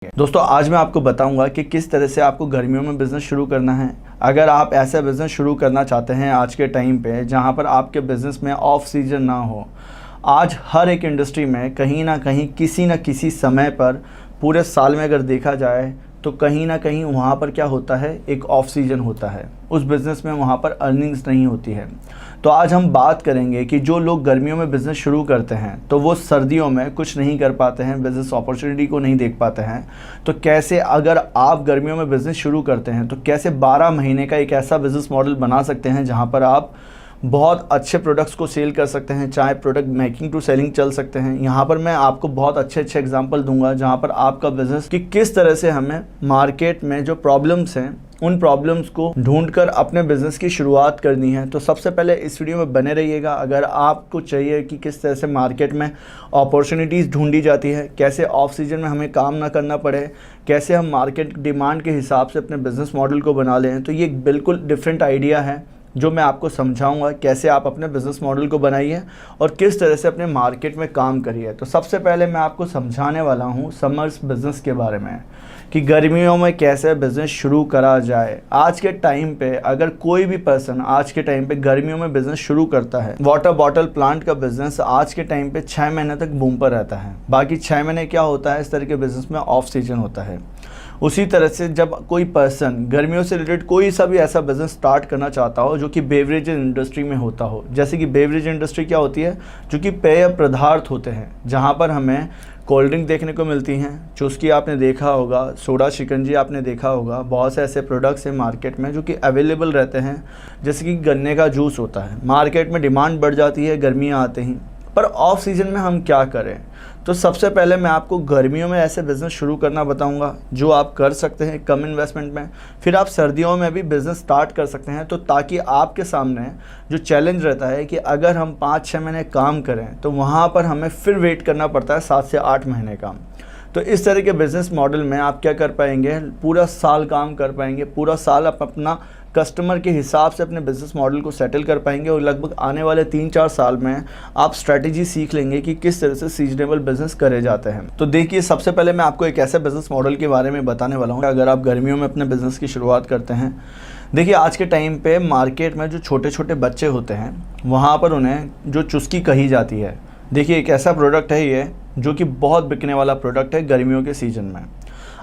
दोस्तों आज मैं आपको बताऊंगा कि किस तरह से आपको गर्मियों में बिज़नेस शुरू करना है। अगर आप ऐसा बिज़नेस शुरू करना चाहते हैं आज के टाइम पे जहां पर आपके बिज़नेस में ऑफ सीजन ना हो। आज हर एक इंडस्ट्री में कहीं ना कहीं किसी न किसी समय पर पूरे साल में अगर देखा जाए तो कहीं ना कहीं वहाँ पर क्या होता है, एक ऑफ सीजन होता है। उस बिज़नेस में वहाँ पर अर्निंग्स नहीं होती है। तो आज हम बात करेंगे कि जो लोग गर्मियों में बिज़नेस शुरू करते हैं तो वो सर्दियों में कुछ नहीं कर पाते हैं, बिज़नेस अपॉर्चुनिटी को नहीं देख पाते हैं। तो कैसे अगर आप गर्मियों में बिज़नेस शुरू करते हैं तो कैसे 12 महीने का एक ऐसा बिज़नेस मॉडल बना सकते हैं जहाँ पर आप बहुत अच्छे प्रोडक्ट्स को सेल कर सकते हैं, चाहे प्रोडक्ट मेकिंग टू सेलिंग चल सकते हैं। यहाँ पर मैं आपको बहुत अच्छे एग्जांपल दूंगा जहाँ पर आपका बिज़नेस कि किस तरह से हमें मार्केट में जो प्रॉब्लम्स हैं उन प्रॉब्लम्स को ढूंढकर अपने बिज़नेस की शुरुआत करनी है। तो सबसे पहले इस वीडियो में बने रहिएगा। अगर आपको चाहिए कि किस तरह से मार्केट में अपॉर्चुनिटीज़ ढूंढी जाती है, कैसे ऑफ सीजन में हमें काम ना करना पड़े, कैसे हम मार्केट डिमांड के हिसाब से अपने बिज़नेस मॉडल को बना लें, तो ये बिल्कुल डिफरेंट आइडिया है जो मैं आपको समझाऊंगा कैसे आप अपने बिज़नेस मॉडल को बनाइए और किस तरह से अपने मार्केट में काम करिए। तो सबसे पहले मैं आपको समझाने वाला हूं समर्स बिज़नेस के बारे में कि गर्मियों में कैसे बिज़नेस शुरू करा जाए। आज के टाइम पे अगर कोई भी पर्सन आज के टाइम पे गर्मियों में बिज़नेस शुरू करता है, वाटर बॉटल प्लांट का बिज़नेस आज के टाइम पे 6 महीने तक बूम पर रहता है। बाकी 6 महीने क्या होता है, इस तरह के बिज़नेस में ऑफ सीजन होता है। उसी तरह से जब कोई पर्सन गर्मियों से रिलेटेड कोई सा भी ऐसा बिज़नेस स्टार्ट करना चाहता हो जो कि बेवरेज इंडस्ट्री में होता हो, जैसे कि बेवरेज इंडस्ट्री क्या होती है, जो कि पेय पदार्थ होते हैं, जहां पर हमें कोल्ड ड्रिंक देखने को मिलती हैं, चुस्की आपने देखा होगा, सोडा शिकंजी आपने देखा होगा। बहुत से ऐसे प्रोडक्ट्स हैं मार्केट में जो कि अवेलेबल रहते हैं, जैसे कि गन्ने का जूस होता है। मार्केट में डिमांड बढ़ जाती है गर्मियाँ आते ही। पर ऑफ सीजन में हम क्या करें? तो सबसे पहले मैं आपको गर्मियों में ऐसे बिज़नेस शुरू करना बताऊंगा जो आप कर सकते हैं कम इन्वेस्टमेंट में। फिर आप सर्दियों में भी बिज़नेस स्टार्ट कर सकते हैं, तो ताकि आपके सामने जो चैलेंज रहता है कि अगर हम 5-6 महीने काम करें तो वहाँ पर हमें फिर वेट करना पड़ता है 7 से 8 महीने का। तो इस तरह के बिज़नेस मॉडल में आप क्या कर पाएंगे, पूरा साल काम कर पाएंगे, पूरा साल आप अपना कस्टमर के हिसाब से अपने बिज़नेस मॉडल को सेटल कर पाएंगे और लगभग आने वाले 3-4 साल में आप स्ट्रैटेजी सीख लेंगे कि किस तरह से सीजनेबल बिज़नेस करे जाते हैं। तो देखिए, सबसे पहले मैं आपको एक ऐसे बिज़नेस मॉडल के बारे में बताने वाला हूँ अगर आप गर्मियों में अपने बिज़नेस की शुरुआत करते हैं। देखिए, आज के टाइम पे मार्केट में जो छोटे छोटे बच्चे होते हैं वहाँ पर उन्हें जो चुस्की कही जाती है, देखिए एक ऐसा प्रोडक्ट है ये जो कि बहुत बिकने वाला प्रोडक्ट है गर्मियों के सीज़न में।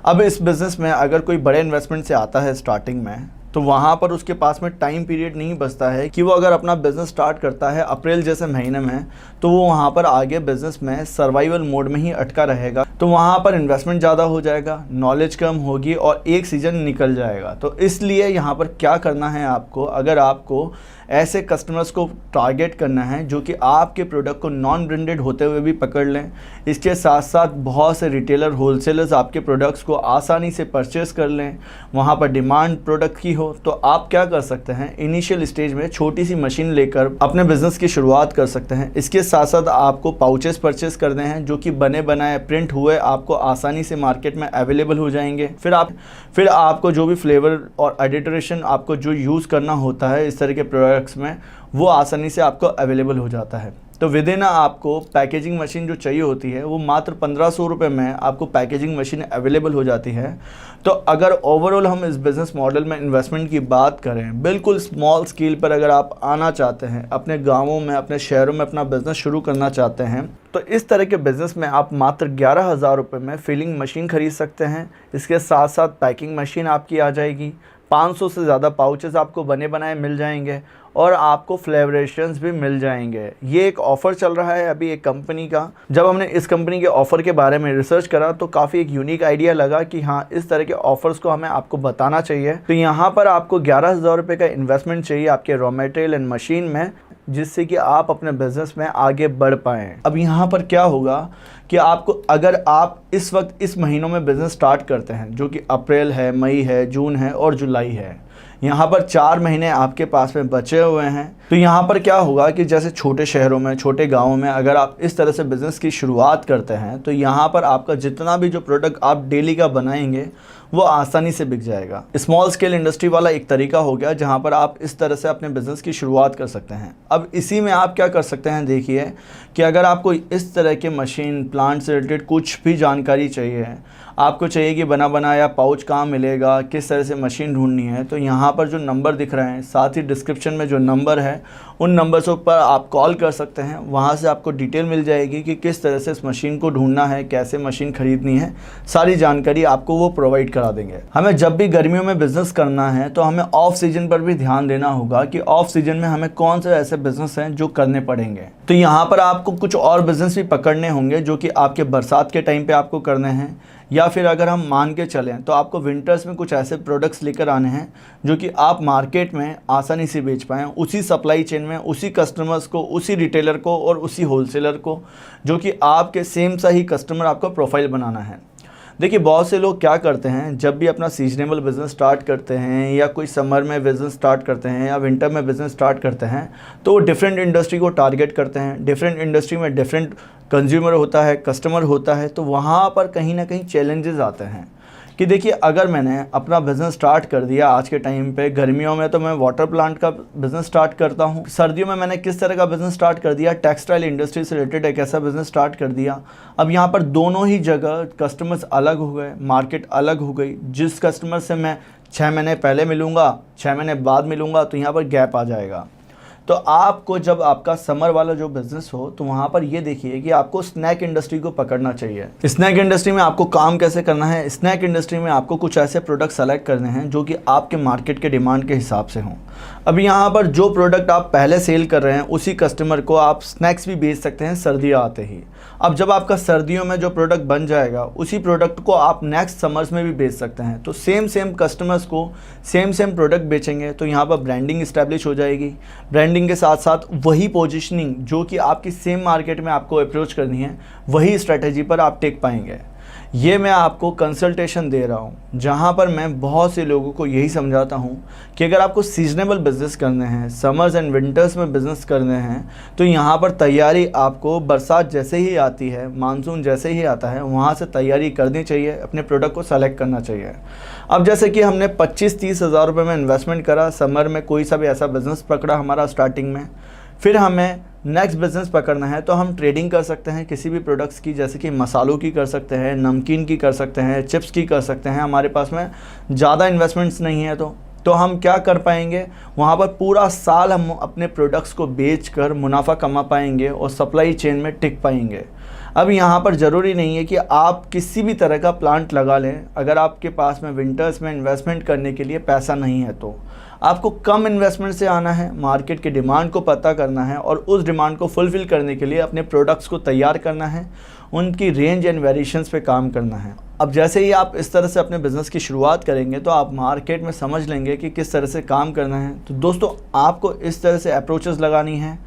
अब इस बिज़नेस में अगर कोई बड़े इन्वेस्टमेंट से आता है स्टार्टिंग में, तो वहाँ पर उसके पास में टाइम पीरियड नहीं बचता है कि वो अगर अपना बिज़नेस स्टार्ट करता है अप्रैल जैसे महीने में, तो वो वहाँ पर आगे बिज़नेस में सर्वाइवल मोड में ही अटका रहेगा। तो वहाँ पर इन्वेस्टमेंट ज़्यादा हो जाएगा, नॉलेज कम होगी और एक सीज़न निकल जाएगा। तो इसलिए यहाँ पर क्या करना है आपको, अगर आपको ऐसे कस्टमर्स को टारगेट करना है जो कि आपके प्रोडक्ट को नॉन ब्रांडेड होते हुए भी पकड़ लें, इसके साथ साथ बहुत से रिटेलर होलसेलर्स आपके प्रोडक्ट्स को आसानी से परचेस कर लें, वहाँ पर डिमांड प्रोडक्ट की हो, तो आप क्या कर सकते हैं, इनिशियल स्टेज में छोटी सी मशीन लेकर अपने बिज़नेस की शुरुआत कर सकते हैं। इसके साथ साथ आपको पाउचेस परचेस करने हैं जो कि बने बनाए प्रिंट हुए आपको आसानी से मार्केट में अवेलेबल हो जाएंगे। फिर आपको जो भी फ्लेवर और एडिटरेशन आपको जो यूज़ करना होता है इस तरह के प्रोडक्ट्स में, वो आसानी से आपको अवेलेबल हो जाता है। तो विद इन आपको पैकेजिंग मशीन जो चाहिए होती है वो मात्र 1500 रुपये में आपको पैकेजिंग मशीन अवेलेबल हो जाती है। तो अगर ओवरऑल हम इस बिज़नेस मॉडल में इन्वेस्टमेंट की बात करें, बिल्कुल स्मॉल स्केल पर अगर आप आना चाहते हैं, अपने गांवों में अपने शहरों में अपना बिज़नेस शुरू करना चाहते हैं, तो इस तरह के बिज़नेस में आप मात्र 11,000 रुपये में फिलिंग मशीन खरीद सकते हैं। इसके साथ साथ पैकिंग मशीन आपकी आ जाएगी, 500 से ज़्यादा पाउचेस आपको बने बनाए मिल जाएंगे और आपको फ्लेवरेशंस भी मिल जाएंगे। ये एक ऑफ़र चल रहा है अभी एक कंपनी का। जब हमने इस कंपनी के ऑफ़र के बारे में रिसर्च करा तो काफ़ी एक यूनिक आइडिया लगा कि हाँ, इस तरह के ऑफ़र्स को हमें आपको बताना चाहिए। तो यहाँ पर आपको 11,000 रुपये का इन्वेस्टमेंट चाहिए आपके रॉ मटेरियल एंड मशीन में, जिससे कि आप अपने बिज़नेस में आगे बढ़ पाएँ। अब यहाँ पर क्या होगा कि आपको, अगर आप इस वक्त इस महीनों में बिज़नेस स्टार्ट करते हैं जो कि अप्रैल है, मई है, जून है और जुलाई है, यहाँ पर 4 महीने आपके पास में बचे हुए हैं। तो यहाँ पर क्या होगा कि जैसे छोटे शहरों में, छोटे गाँवों में अगर आप इस तरह से बिज़नेस की शुरुआत करते हैं तो यहाँ पर आपका जितना भी जो प्रोडक्ट आप डेली का बनाएंगे वो आसानी से बिक जाएगा। स्मॉल स्केल इंडस्ट्री वाला एक तरीका हो गया जहाँ पर आप इस तरह से अपने बिज़नेस की शुरुआत कर सकते हैं। अब इसी में आप क्या कर सकते हैं, देखिए कि अगर आपको इस तरह के मशीन प्लांट से रिलेटेड कुछ भी जानकारी चाहिए है, आपको चाहिए कि बना बनाया पाउच कहाँ मिलेगा, किस तरह से मशीन ढूंढनी है, तो यहाँ पर जो नंबर दिख रहे हैं, साथ ही डिस्क्रिप्शन में जो नंबर है उन नंबर्स पर आप कॉल कर सकते हैं। वहाँ से आपको डिटेल मिल जाएगी कि किस तरह से इस मशीन को ढूंढना है, कैसे मशीन खरीदनी है, सारी जानकारी आपको वो प्रोवाइड करा देंगे। हमें जब भी गर्मियों में बिज़नेस करना है तो हमें ऑफ सीजन पर भी ध्यान देना होगा कि ऑफ सीजन में हमें कौन से ऐसे बिज़नेस हैं जो करने पड़ेंगे। तो यहाँ पर आपको कुछ और बिज़नेस भी पकड़ने होंगे जो कि आपके बरसात के टाइम पे आपको करने हैं, या फिर अगर हम मान के चलें तो आपको विंटर्स में कुछ ऐसे प्रोडक्ट्स लेकर आने हैं जो कि आप मार्केट में आसानी से बेच पाएँ, उसी सप्लाई चेन में, उसी कस्टमर्स को, उसी रिटेलर को और उसी होलसेलर को, जो कि आपके सेम सा ही कस्टमर आपका प्रोफाइल बनाना है। देखिए, बहुत से लोग क्या करते हैं, जब भी अपना सीजनेबल बिज़नेस स्टार्ट करते हैं या कोई समर में बिज़नेस स्टार्ट करते हैं या विंटर में बिज़नेस स्टार्ट करते हैं, तो वो डिफरेंट इंडस्ट्री को टारगेट करते हैं। डिफरेंट इंडस्ट्री में डिफरेंट कंज्यूमर होता है, कस्टमर होता है, तो वहाँ पर कहीं ना कहीं चैलेंजेस आते हैं कि देखिए, अगर मैंने अपना बिज़नेस स्टार्ट कर दिया आज के टाइम पे, गर्मियों में तो मैं वाटर प्लांट का बिज़नेस स्टार्ट करता हूँ, सर्दियों में मैंने किस तरह का बिज़नेस स्टार्ट कर दिया, टेक्सटाइल इंडस्ट्री से रिलेटेड एक ऐसा बिज़नेस स्टार्ट कर दिया। अब यहाँ पर दोनों ही जगह कस्टमर्स अलग हो गए, मार्केट अलग हो गई। जिस कस्टमर से मैं 6 महीने पहले मिलूँगा, 6 महीने बाद मिलूँगा, तो यहाँ पर गैप आ जाएगा। तो आपको जब आपका समर वाला जो बिज़नेस हो तो वहाँ पर ये देखिए कि आपको स्नैक इंडस्ट्री को पकड़ना चाहिए। स्नैक इंडस्ट्री में आपको काम कैसे करना है, स्नैक इंडस्ट्री में आपको कुछ ऐसे प्रोडक्ट सेलेक्ट करने हैं जो कि आपके मार्केट के डिमांड के हिसाब से हों। अब यहाँ पर जो प्रोडक्ट आप पहले सेल कर रहे हैं उसी कस्टमर को आप स्नैक्स भी बेच सकते हैं सर्दियाँ आते ही। अब जब आपका सर्दियों में जो प्रोडक्ट बन जाएगा उसी प्रोडक्ट को आप नेक्स्ट समर्स में भी बेच सकते हैं। तो सेम कस्टमर्स को सेम प्रोडक्ट बेचेंगे तो यहाँ पर ब्रांडिंग इस्टेब्लिश हो जाएगी। ब्रांडिंग के साथ साथ वही पोजीशनिंग जो कि आपकी सेम मार्केट में आपको अप्रोच करनी है, वही स्ट्रेटेजी पर आप टेक पाएंगे। ये मैं आपको कंसल्टेशन दे रहा हूँ, जहाँ पर मैं बहुत से लोगों को यही समझाता हूँ कि अगर आपको सीजनेबल बिज़नेस करने हैं, समर्स एंड विंटर्स में बिज़नेस करने हैं, तो यहाँ पर तैयारी आपको बरसात जैसे ही आती है, मानसून जैसे ही आता है, वहाँ से तैयारी करनी चाहिए, अपने प्रोडक्ट को सेलेक्ट करना चाहिए। अब जैसे कि हमने 25-30 हज़ार रुपये में इन्वेस्टमेंट करा, समर में कोई सा भी ऐसा बिज़नेस पकड़ा हमारा स्टार्टिंग में, फिर हमें नेक्स्ट बिज़नेस पकड़ना है तो हम ट्रेडिंग कर सकते हैं किसी भी प्रोडक्ट्स की, जैसे कि मसालों की कर सकते हैं, नमकीन की कर सकते हैं, चिप्स की कर सकते हैं। हमारे पास में ज़्यादा इन्वेस्टमेंट्स नहीं है तो हम क्या कर पाएंगे, वहाँ पर पूरा साल हम अपने प्रोडक्ट्स को बेचकर मुनाफा कमा पाएंगे और सप्लाई चेन में टिक पाएंगे। अब यहाँ पर ज़रूरी नहीं है कि आप किसी भी तरह का प्लांट लगा लें। अगर आपके पास में विंटर्स में इन्वेस्टमेंट करने के लिए पैसा नहीं है तो आपको कम इन्वेस्टमेंट से आना है, मार्केट के डिमांड को पता करना है और उस डिमांड को फुलफ़िल करने के लिए अपने प्रोडक्ट्स को तैयार करना है, उनकी रेंज एंड वेरिएशंस पे काम करना है। अब जैसे ही आप इस तरह से अपने बिज़नेस की शुरुआत करेंगे तो आप मार्केट में समझ लेंगे कि किस तरह से काम करना है। तो दोस्तों, आपको इस तरह से अप्रोचेस लगानी है।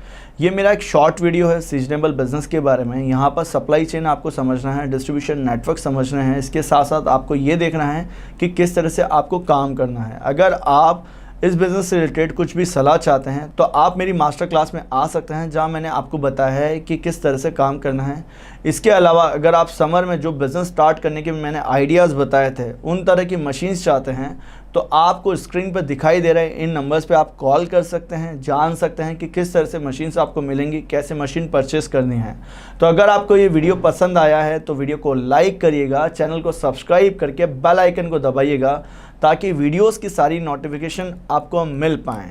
ये मेरा एक शॉर्ट वीडियो है सीजनेबल बिज़नेस के बारे में। यहाँ पर सप्लाई चेन आपको समझना है, डिस्ट्रीब्यूशन नेटवर्क समझना है, इसके साथ साथ आपको ये देखना है कि किस तरह से आपको काम करना है। अगर आप इस बिज़नेस से रिलेटेड कुछ भी सलाह चाहते हैं तो आप मेरी मास्टर क्लास में आ सकते हैं, जहां मैंने आपको बताया है कि किस तरह से काम करना है। इसके अलावा अगर आप समर में जो बिज़नेस स्टार्ट करने के मैंने आइडियाज़ बताए थे, उन तरह की मशीन्स चाहते हैं, तो आपको स्क्रीन पर दिखाई दे रहे इन नंबर्स पे आप कॉल कर सकते हैं, जान सकते हैं कि किस तरह से मशीन्स आपको मिलेंगी, कैसे मशीन परचेस करनी है। तो अगर आपको ये वीडियो पसंद आया है तो वीडियो को लाइक करिएगा, चैनल को सब्सक्राइब करके बेल आइकन को दबाइएगा ताकि वीडियोस की सारी नोटिफिकेशन आपको मिल पाएँ।